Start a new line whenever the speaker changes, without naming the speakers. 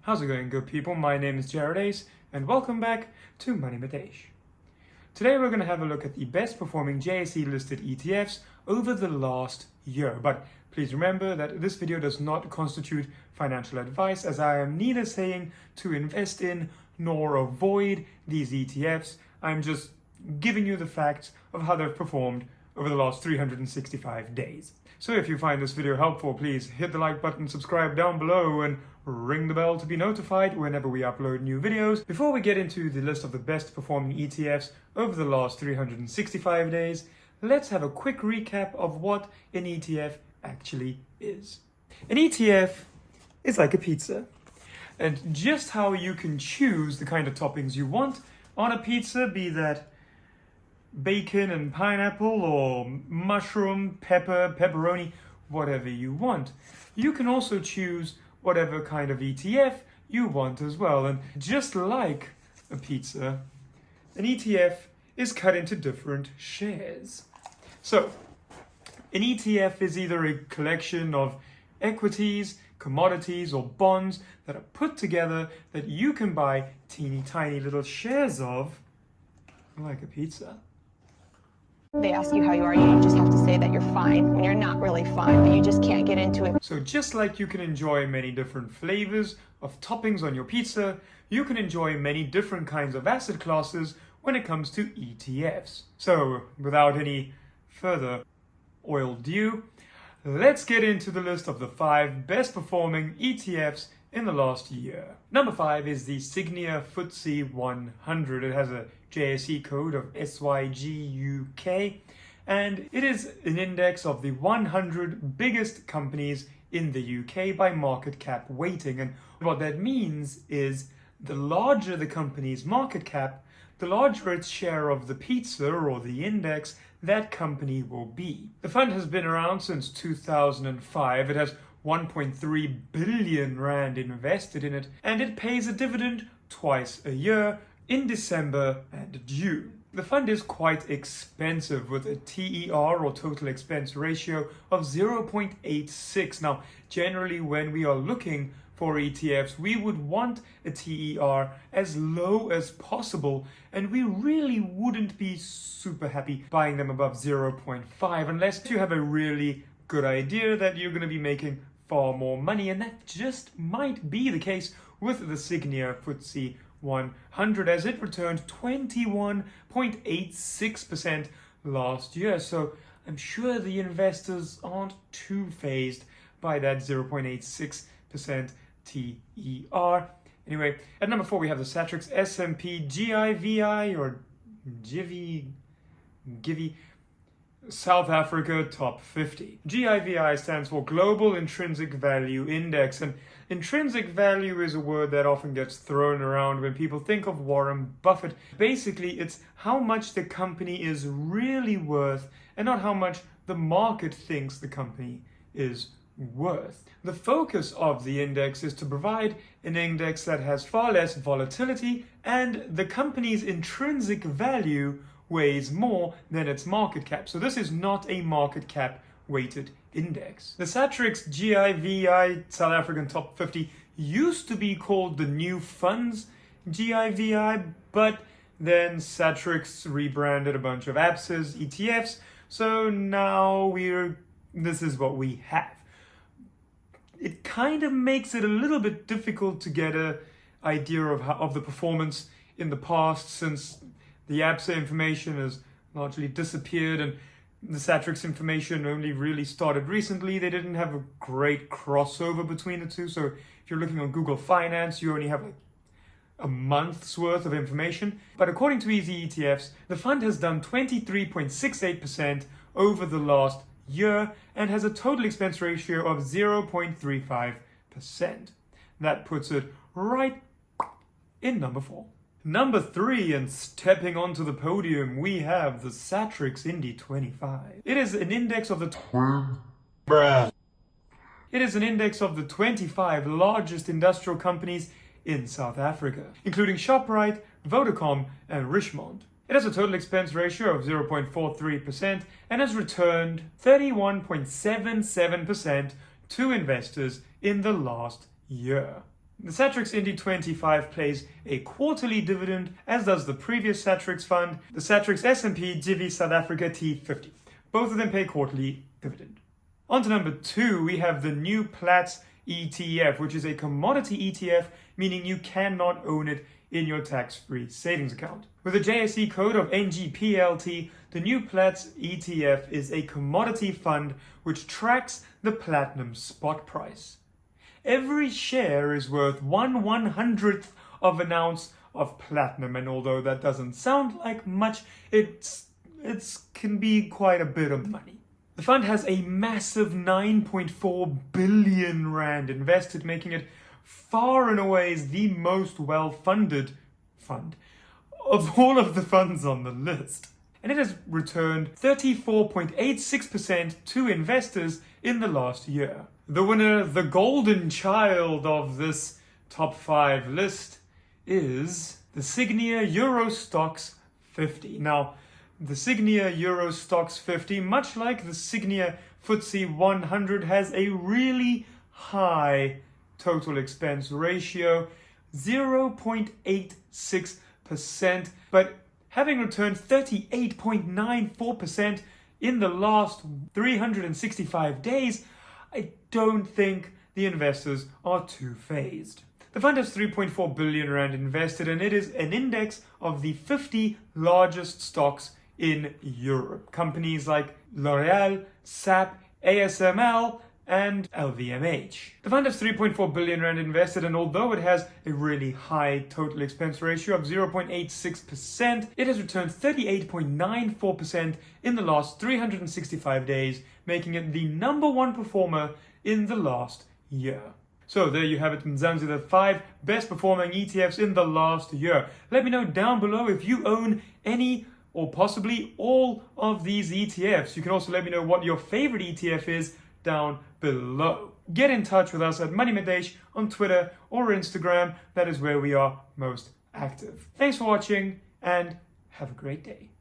How's it going, good people? My name is JSE and welcome back to MoneyMetEish. Today we're going to have a look at the best performing JSE listed ETFs over the last year. But please remember that this video does not constitute financial advice, as I am neither saying to invest in nor avoid these ETFs. I'm just giving you the facts of how they've performed over the last 365 days. So if you find this video helpful, please hit the like button, subscribe down below, and ring the bell to be notified whenever we upload new videos. Before we get into the list of the best performing ETFs over the last 365 days, let's have a quick recap of what an ETF actually is. An ETF is like a pizza. And just how you can choose the kind of toppings you want on a pizza, be that bacon and pineapple or mushroom, pepper, pepperoni, whatever you want. You can also choose whatever kind of ETF you want as well. And just like a pizza, an ETF is cut into different shares. So an ETF is either a collection of equities, commodities, or bonds that are put together that you can buy teeny tiny little shares of, like a pizza.
They ask you how you are, you just have to say that you're fine when you're not really fine, but you just can't get into it.
So just like you can enjoy many different flavors of toppings on your pizza, you can enjoy many different kinds of asset classes when it comes to ETFs. So without any further oil ado, let's get into the list of the 5 best performing ETFs in the last year. Number 5 is the Signia FTSE 100. It has a JSE code of SYGUK, and it is an index of the 100 biggest companies in the UK by market cap weighting. And what that means is the larger the company's market cap, the larger its share of the pizza or the index that company will be. The fund has been around since 2005. It has 1.3 billion rand invested in it, and it pays a dividend twice a year, in December and June. The fund is quite expensive with a TER or total expense ratio of 0.86. Now, generally when we are looking for ETFs, we would want a TER as low as possible, and we really wouldn't be super happy buying them above 0.5 unless you have a really good idea that you're going to be making far more money, and that just might be the case with the Signia FTSE 100, as it returned 21.86% last year. So I'm sure the investors aren't too fazed by that 0.86% TER. Anyway, at number 4 we have the Satrix S&P GIVI or GIVI South Africa Top 50. GIVI stands for Global Intrinsic Value Index, and intrinsic value is a word that often gets thrown around when people think of Warren Buffett. Basically, it's how much the company is really worth and not how much the market thinks the company is worth. The focus of the index is to provide an index that has far less volatility, and the company's intrinsic value weighs more than its market cap. So this is not a market cap weighted index. The Satrix GIVI South African Top 50 used to be called the New Funds GIVI, but then Satrix rebranded a bunch of ABSAs, ETFs, so now this is what we have. It kind of makes it a little bit difficult to get an idea of the performance in the past, since the ABSA information has largely disappeared and the Satrix information only really started recently. They didn't have a great crossover between the two. So if you're looking on Google Finance, you only have like a month's worth of information. But according to Easy ETFs, the fund has done 23.68% over the last year and has a total expense ratio of 0.35%. That puts it right in number 4. Number 3, and stepping onto the podium, we have the Satrix Indy 25. It is an index of the 25 largest industrial companies in South Africa, including Shoprite, Vodacom, and Richemont. It has a total expense ratio of 0.43% and has returned 31.77% to investors in the last year. The Satrix Indy 25 pays a quarterly dividend, as does the previous Satrix fund, the Satrix S&P Divi South Africa T50. Both of them pay quarterly dividend. On to number 2, we have the new Platts ETF, which is a commodity ETF, meaning you cannot own it in your tax-free savings account. With a JSE code of NGPLT, the new Platts ETF is a commodity fund which tracks the platinum spot price. Every share is worth 1/100th of an ounce of platinum, and although that doesn't sound like much, it can be quite a bit of money. The fund has a massive 9.4 billion rand invested, making it far and away the most well-funded fund of all of the funds on the list. And it has returned 34.86% to investors in the last year. The winner, the golden child of this top 5 list, is the Signia Euro Stoxx 50. Now, the Signia Euro Stoxx 50, much like the Signia FTSE 100, has a really high total expense ratio, 0.86%, but having returned 38.94% in the last 365 days, I don't think the investors are too phased. The fund has 3.4 billion rand invested, and it is an index of the 50 largest stocks in Europe. Companies like L'Oréal, SAP, ASML, and LVMH. The fund has 3.4 billion rand invested, and although it has a really high total expense ratio of 0.86%, it has returned 38.94% in the last 365 days, making it the #1 performer in the last year. So there you have it, Mzansi, the 5 best performing ETFs in the last year. Let me know down below if you own any or possibly all of these ETFs. You can also let me know what your favorite ETF is down below. Get in touch with us at MoneyMetEish on Twitter or Instagram. That is where we are most active. Thanks for watching and have a great day.